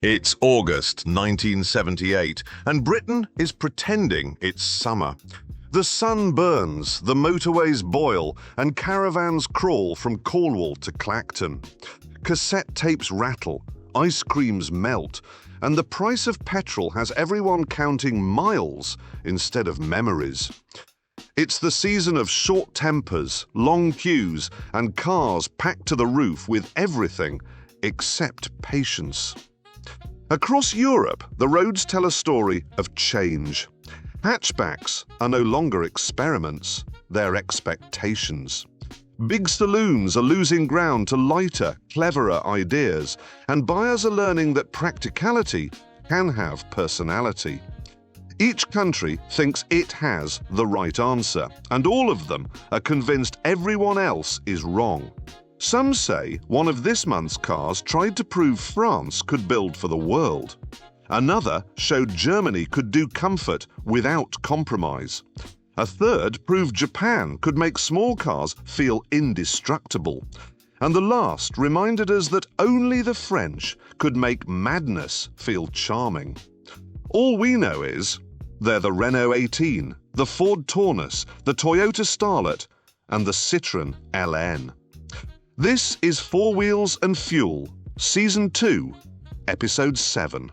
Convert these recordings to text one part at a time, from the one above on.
It's August 1978, and Britain is pretending it's summer. The sun burns, the motorways boil, and caravans crawl from Cornwall to Clacton. Cassette tapes rattle, ice creams melt, and the price of petrol has everyone counting miles instead of memories. It's the season of short tempers, long queues, and cars packed to the roof with everything except patience. Across Europe, the roads tell a story of change. Hatchbacks are no longer experiments, they're expectations. Big saloons are losing ground to lighter, cleverer ideas, and buyers are learning that practicality can have personality. Each country thinks it has the right answer, and all of them are convinced everyone else is wrong. Some say one of this month's cars tried to prove France could build for the world. Another showed Germany could do comfort without compromise. A third proved Japan could make small cars feel indestructible. And the last reminded us that only the French could make madness feel charming. All we know is they're the Renault 18, the Ford Taunus, the Toyota Starlet, and the Citroen LN. This is Four Wheels and Fuel, Season 2, Episode 7.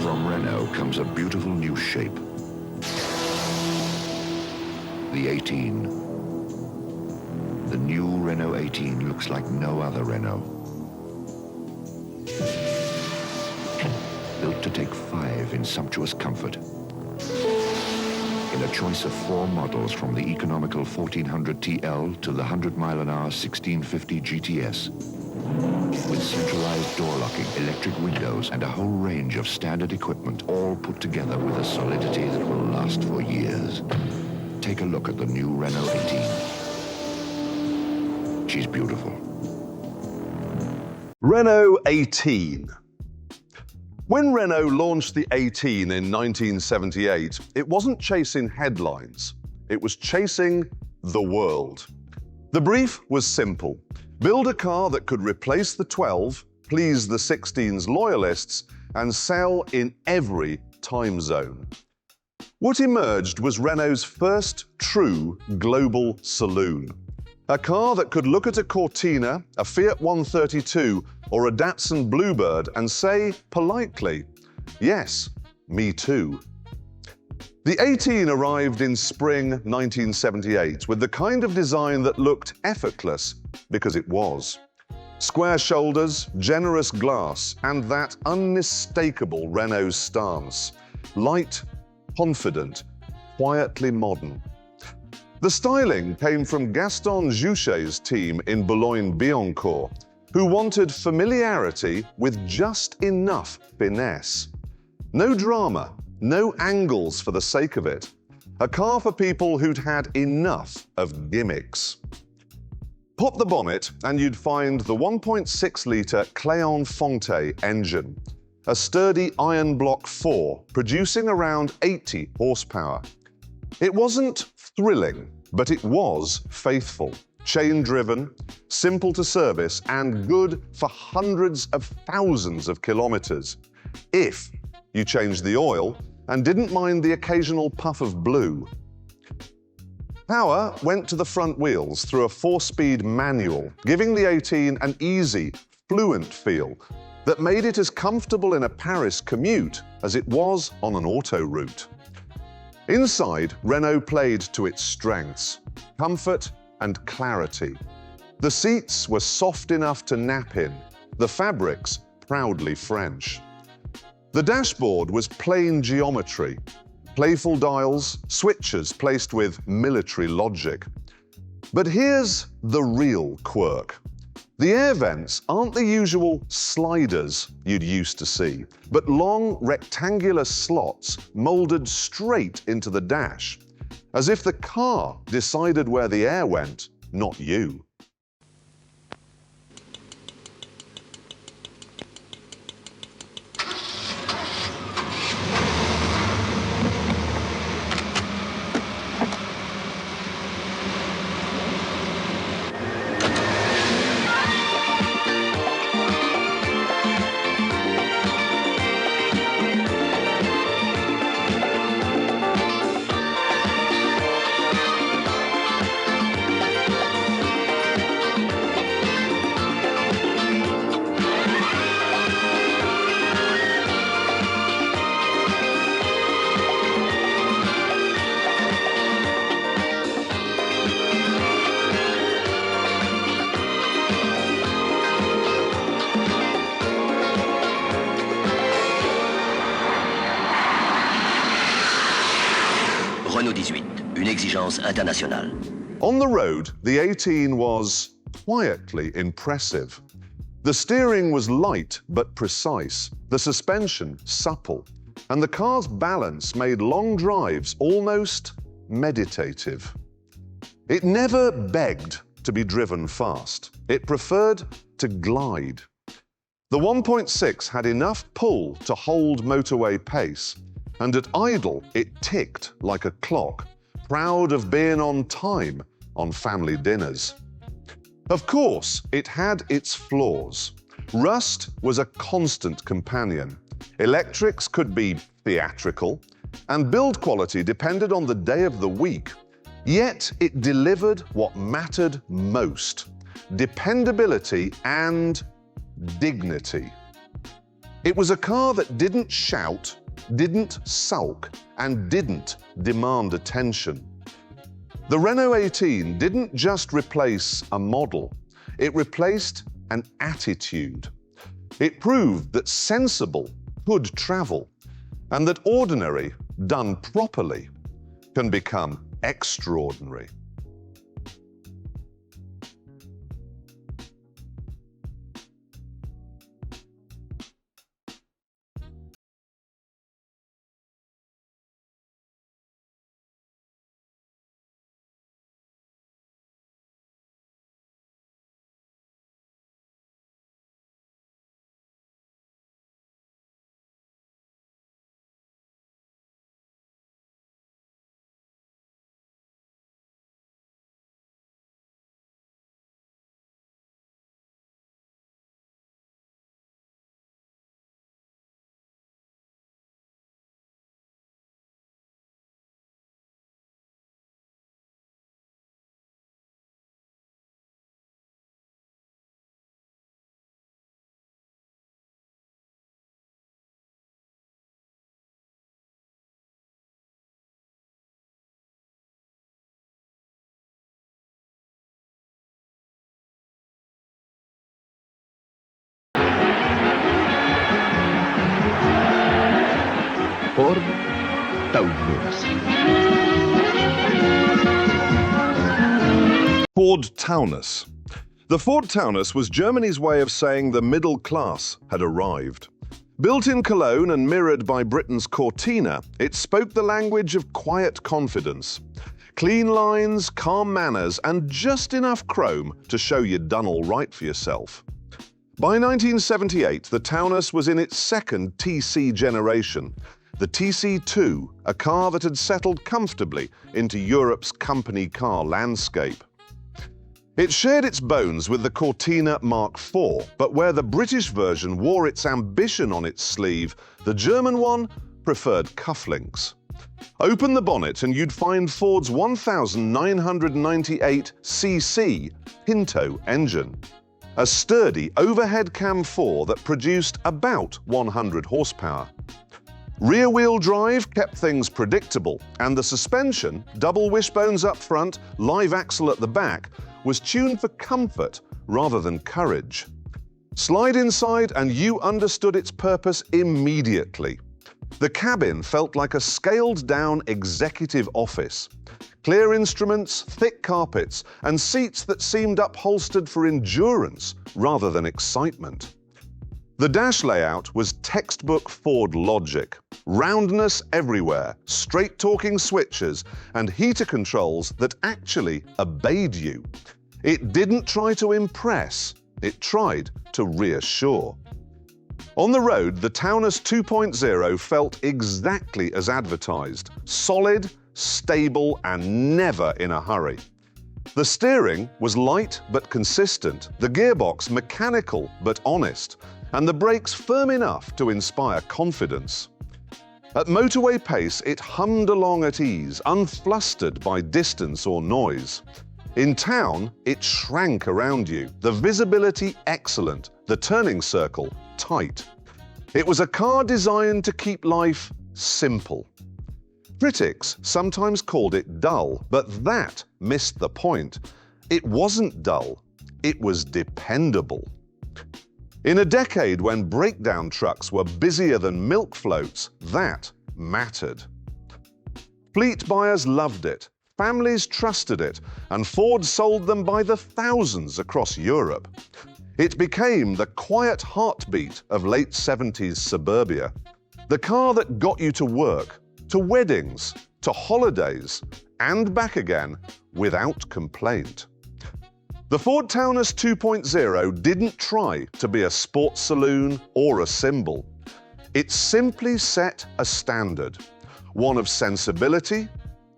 From Renault comes a beautiful new shape. The 18. The new Renault 18 looks like no other Renault. Built to take 5 in sumptuous comfort. In a choice of 4 models from the economical 1400 TL to the 100-mile-an-hour 1650 GTS. With centralized door locking, electric windows, and a whole range of standard equipment, all put together with a solidity that will last for years. Take a look at the new Renault 18. She's beautiful. Renault 18. When Renault launched the 18 in 1978, it wasn't chasing headlines, it was chasing the world. The brief was simple: build a car that could replace the 12, please the 16's loyalists, and sell in every time zone. What emerged was Renault's first true global saloon. A car that could look at a Cortina, a Fiat 132, or a Datsun Bluebird and say politely, "Yes, me too." The 18 arrived in spring 1978 with the kind of design that looked effortless because it was. Square shoulders, generous glass, and that unmistakable Renault stance. Light, confident, quietly modern. The styling came from Gaston Juchet's team in Boulogne-Billancourt, who wanted familiarity with just enough finesse. No drama, no angles for the sake of it. A car for people who'd had enough of gimmicks. Pop the bonnet and you'd find the 1.6-litre Cléon-Fonte engine, a sturdy iron block 4 producing around 80 horsepower. It wasn't thrilling, but it was faithful. Chain-driven, simple to service, and good for hundreds of thousands of kilometers, if you changed the oil and didn't mind the occasional puff of blue. Power went to the front wheels through a 4-speed manual, giving the 18 an easy, fluent feel that made it as comfortable in a Paris commute as it was on an auto route. Inside, Renault played to its strengths: comfort and clarity. The seats were soft enough to nap in, the fabrics proudly French. The dashboard was plain geometry, playful dials, switches placed with military logic. But here's the real quirk. The air vents aren't the usual sliders you'd used to see, but long rectangular slots molded straight into the dash, as if the car decided where the air went, not you. Renault 18, une exigence internationale. On the road, the 18 was quietly impressive. The steering was light but precise, the suspension supple, and the car's balance made long drives almost meditative. It never begged to be driven fast. It preferred to glide. The 1.6 had enough pull to hold motorway pace, and at idle it ticked like a clock, proud of being on time on family dinners. Of course, it had its flaws. Rust was a constant companion. Electrics could be theatrical, and build quality depended on the day of the week. Yet it delivered what mattered most: dependability and dignity. It was a car that didn't shout, didn't sulk, and didn't demand attention. The Renault 18 didn't just replace a model, it replaced an attitude. It proved that sensible could travel, and that ordinary, done properly, can become extraordinary. Ford Taunus. Ford Taunus. The Ford Taunus was Germany's way of saying the middle class had arrived. Built in Cologne and mirrored by Britain's Cortina, it spoke the language of quiet confidence. Clean lines, calm manners, and just enough chrome to show you'd done all right for yourself. By 1978, the Taunus was in its second TC generation, the TC2, a car that had settled comfortably into Europe's company car landscape. It shared its bones with the Cortina Mark IV, but where the British version wore its ambition on its sleeve, the German one preferred cufflinks. Open the bonnet and you'd find Ford's 1998cc Pinto engine, a sturdy overhead cam 4 that produced about 100 horsepower. Rear-wheel drive kept things predictable, and the suspension, double wishbones up front, live axle at the back, was tuned for comfort rather than courage. Slide inside and you understood its purpose immediately. The cabin felt like a scaled-down executive office. Clear instruments, thick carpets, and seats that seemed upholstered for endurance rather than excitement. The dash layout was textbook Ford logic. Roundness everywhere, straight-talking switches, and heater controls that actually obeyed you. It didn't try to impress, it tried to reassure. On the road, the Taunus 2.0 felt exactly as advertised: solid, stable, and never in a hurry. The steering was light but consistent, the gearbox mechanical but honest, and the brakes firm enough to inspire confidence. At motorway pace, it hummed along at ease, unflustered by distance or noise. In town, it shrank around you, the visibility excellent, the turning circle tight. It was a car designed to keep life simple. Critics sometimes called it dull, but that missed the point. It wasn't dull, it was dependable. In a decade when breakdown trucks were busier than milk floats, that mattered. Fleet buyers loved it, families trusted it, and Ford sold them by the thousands across Europe. It became the quiet heartbeat of late 70s suburbia. The car that got you to work, to weddings, to holidays, and back again without complaint. The Ford Taunus 2.0 didn't try to be a sports saloon or a symbol. It simply set a standard, one of sensibility,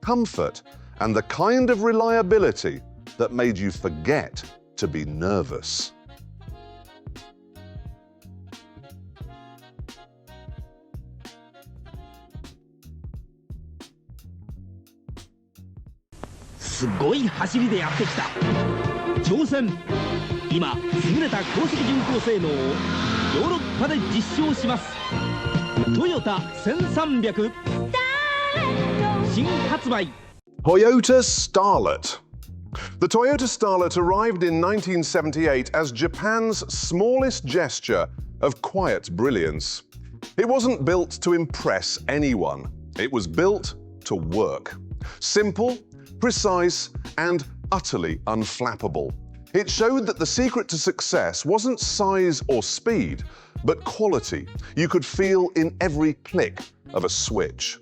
comfort, and the kind of reliability that made you forget to be nervous.すごい走りでやってきた挑戦。今優れた高速巡航性能をヨーロッパで実証します。トヨタ1300新発売。 Toyota Starlet. The Toyota Starlet arrived in 1978 as Japan's smallest gesture of quiet brilliance. It wasn't built to impress anyone. It was built to work. Simple, precise, and utterly unflappable. It showed that the secret to success wasn't size or speed, but quality you could feel in every click of a switch.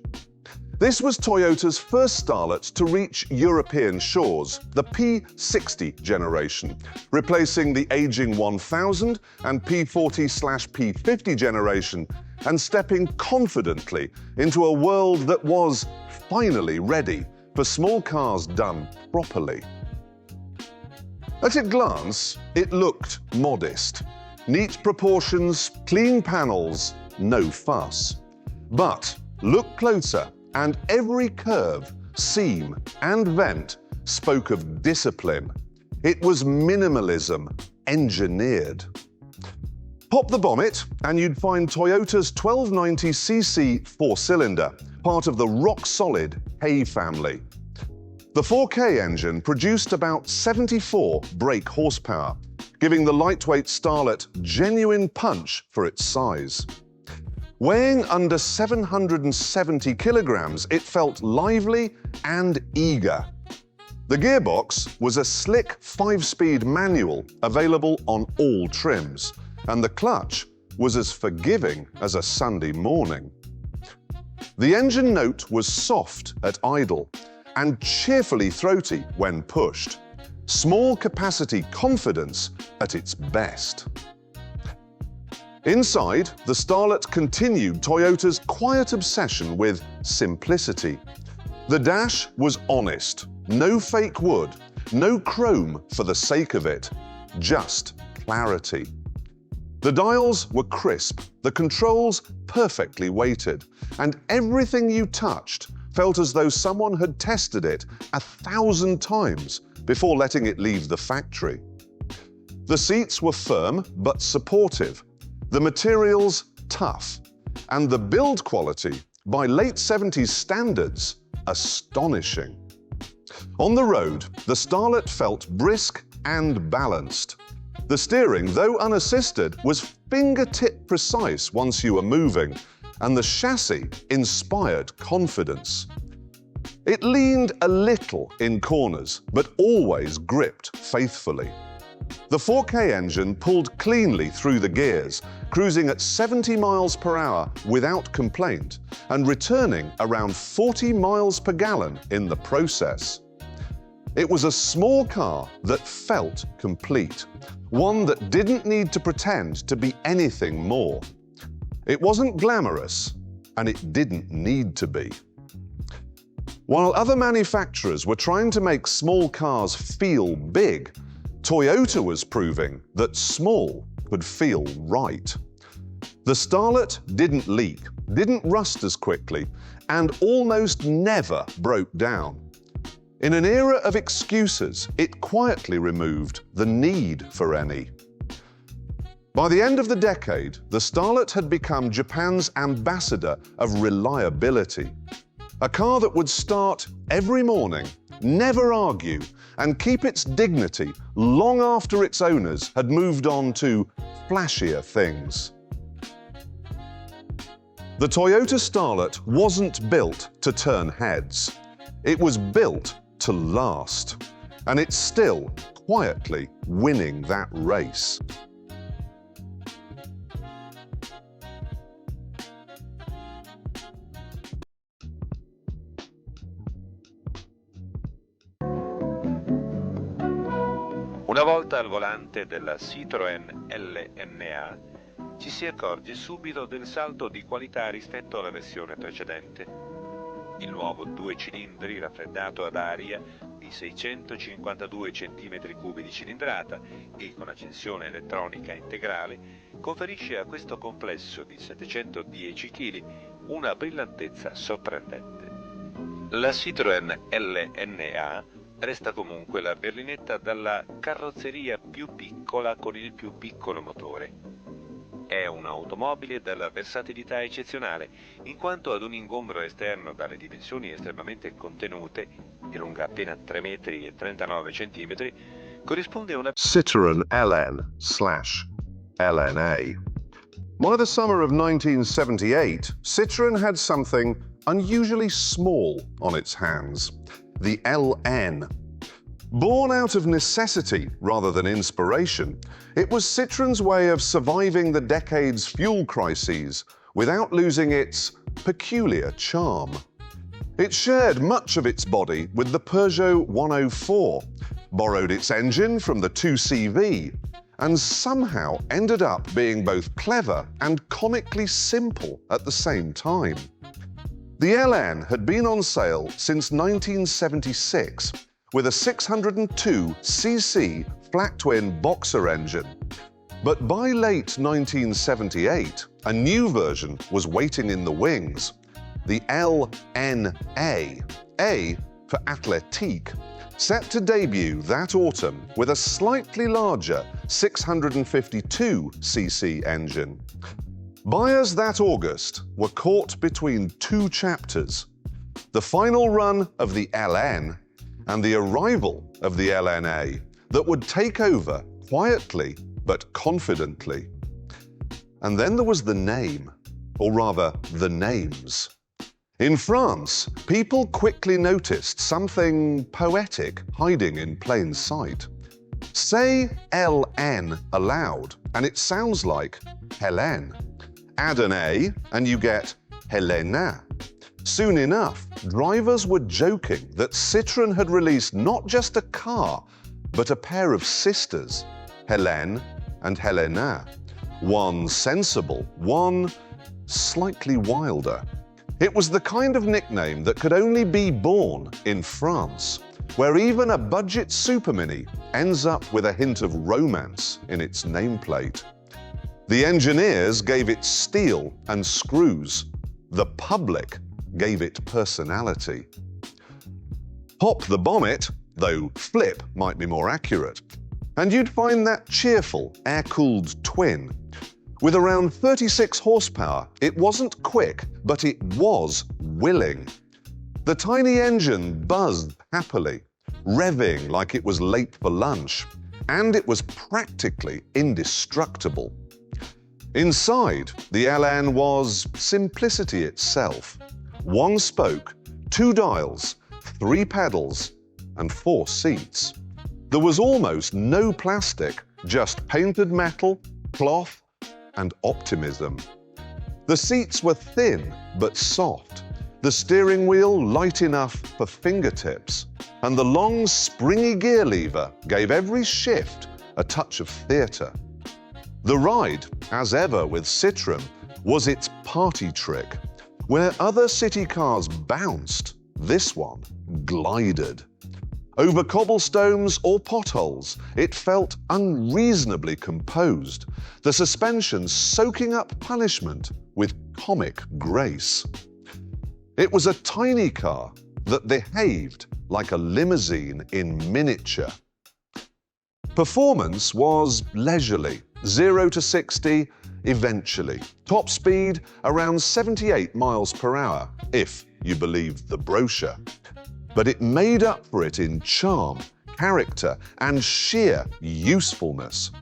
This was Toyota's first Starlet to reach European shores, the P60 generation, replacing the aging 1000 and P40/P50 generation, and stepping confidently into a world that was finally ready for small cars done properly. At a glance, it looked modest. Neat proportions, clean panels, no fuss. But look closer, and every curve, seam, and vent spoke of discipline. It was minimalism engineered. Pop the bonnet, and you'd find Toyota's 1290cc four-cylinder, part of the rock-solid K family. The 4K engine produced about 74 brake horsepower, giving the lightweight Starlet genuine punch for its size. Weighing under 770 kilograms, it felt lively and eager. The gearbox was a slick 5-speed manual available on all trims, and the clutch was as forgiving as a Sunday morning. The engine note was soft at idle and cheerfully throaty when pushed. Small capacity confidence at its best. Inside, the Starlet continued Toyota's quiet obsession with simplicity. The dash was honest, no fake wood, no chrome for the sake of it, just clarity. The dials were crisp, the controls perfectly weighted, and everything you touched felt as though someone had tested it 1,000 times before letting it leave the factory. The seats were firm but supportive, the materials tough, and the build quality, by late 70s standards, astonishing. On the road, the Starlet felt brisk and balanced. The steering, though unassisted, was fingertip precise once you were moving, and the chassis inspired confidence. It leaned a little in corners, but always gripped faithfully. The 4K engine pulled cleanly through the gears, cruising at 70 miles per hour without complaint, and returning around 40 miles per gallon in the process. It was a small car that felt complete, one that didn't need to pretend to be anything more. It wasn't glamorous, and it didn't need to be. While other manufacturers were trying to make small cars feel big, Toyota was proving that small could feel right. The Starlet didn't leak, didn't rust as quickly, and almost never broke down. In an era of excuses, it quietly removed the need for any. By the end of the decade, the Starlet had become Japan's ambassador of reliability. A car that would start every morning, never argue, and keep its dignity long after its owners had moved on to flashier things. The The Toyota Starlet wasn't built to turn heads. It was built to last. And it's still quietly winning that race. Una volta al volante della Citroen LNA ci si accorge subito del salto di qualità rispetto alla versione precedente. Il nuovo 2 cilindri raffreddato ad aria di 652 cm3 di cilindrata e con accensione elettronica integrale conferisce a questo complesso di 710 kg una brillantezza sorprendente. La Citroen LNA resta comunque la berlinetta dalla carrozzeria più piccola con il più piccolo motore. È un'automobile dalla versatilità eccezionale, in quanto ad un ingombro esterno dalle dimensioni estremamente contenute, di lunga appena 3 metri e 39 centimetri, corrisponde a una Citroen LN/LNA. By the summer of 1978, Citroen had something unusually small on its hands. The LN. Born out of necessity rather than inspiration, it was Citroen's way of surviving the decade's fuel crises without losing its peculiar charm. It shared much of its body with the Peugeot 104, borrowed its engine from the 2CV, and somehow ended up being both clever and comically simple at the same time. The LN had been on sale since 1976 with a 602cc flat-twin boxer engine. But by late 1978, a new version was waiting in the wings, the LNA, A for Athletique, set to debut that autumn with a slightly larger 652cc engine. Buyers that August were caught between two chapters, the final run of the LN and the arrival of the LNA that would take over quietly but confidently. And then there was the name, or rather the names. In France, people quickly noticed something poetic hiding in plain sight. Say LN aloud, and it sounds like Hélène. Add an A, and you get Helena. Soon enough, drivers were joking that Citroën had released not just a car, but a pair of sisters, Hélène and Helena. One sensible, one slightly wilder. It was the kind of nickname that could only be born in France, where even a budget supermini ends up with a hint of romance in its nameplate. The engineers gave it steel and screws. The public gave it personality. Pop the bonnet, though flip might be more accurate, and you'd find that cheerful, air-cooled twin. With around 36 horsepower, it wasn't quick, but it was willing. The tiny engine buzzed happily, revving like it was late for lunch, and it was practically indestructible. Inside, the LN was simplicity itself. 1 spoke, 2 dials, 3 pedals, and 4 seats. There was almost no plastic, just painted metal, cloth, and optimism. The seats were thin but soft, the steering wheel light enough for fingertips, and the long springy gear lever gave every shift a touch of theatre. The ride, as ever with Citroën, was its party trick. Where other city cars bounced, this one glided. Over cobblestones or potholes, it felt unreasonably composed, the suspension soaking up punishment with comic grace. It was a tiny car that behaved like a limousine in miniature. Performance was leisurely, 0 to 60 eventually. Top speed around 78 miles per hour, if you believed the brochure. But it made up for it in charm, character, and sheer usefulness.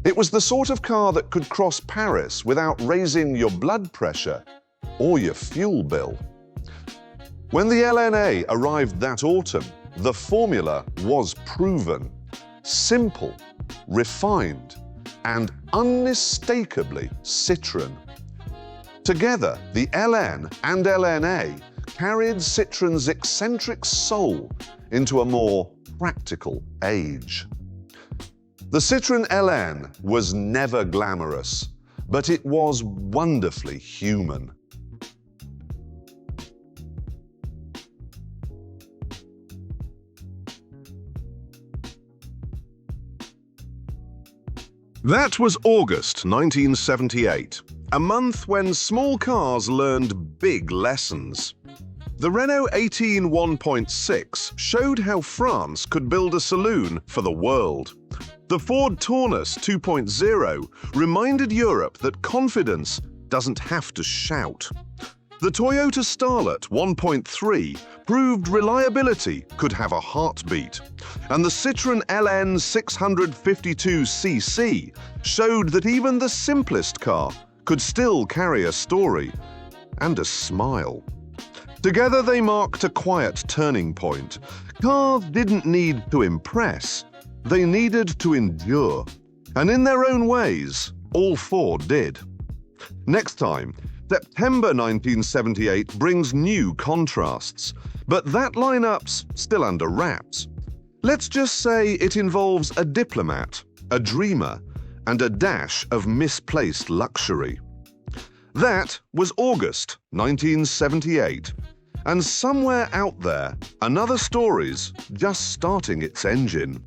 It was the sort of car that could cross Paris without raising your blood pressure or your fuel bill. When the LNA arrived that autumn, the formula was proven. Simple, refined, and unmistakably Citroen. Together, the LN and LNA carried Citroen's eccentric soul into a more practical age. The Citroen LN was never glamorous, but it was wonderfully human. That was August 1978, a month when small cars learned big lessons. The Renault 18 1.6 showed how France could build a saloon for the world. The Ford Taunus 2.0 reminded Europe that confidence doesn't have to shout. The Toyota Starlet 1.3 proved reliability could have a heartbeat. And the Citroen LN 652cc showed that even the simplest car could still carry a story and a smile. Together they marked a quiet turning point. Cars didn't need to impress, they needed to endure. And in their own ways, all four did. Next time, September 1978 brings new contrasts, but that lineup's still under wraps. Let's just say it involves a diplomat, a dreamer, and a dash of misplaced luxury. That was August 1978, and somewhere out there, another story's just starting its engine.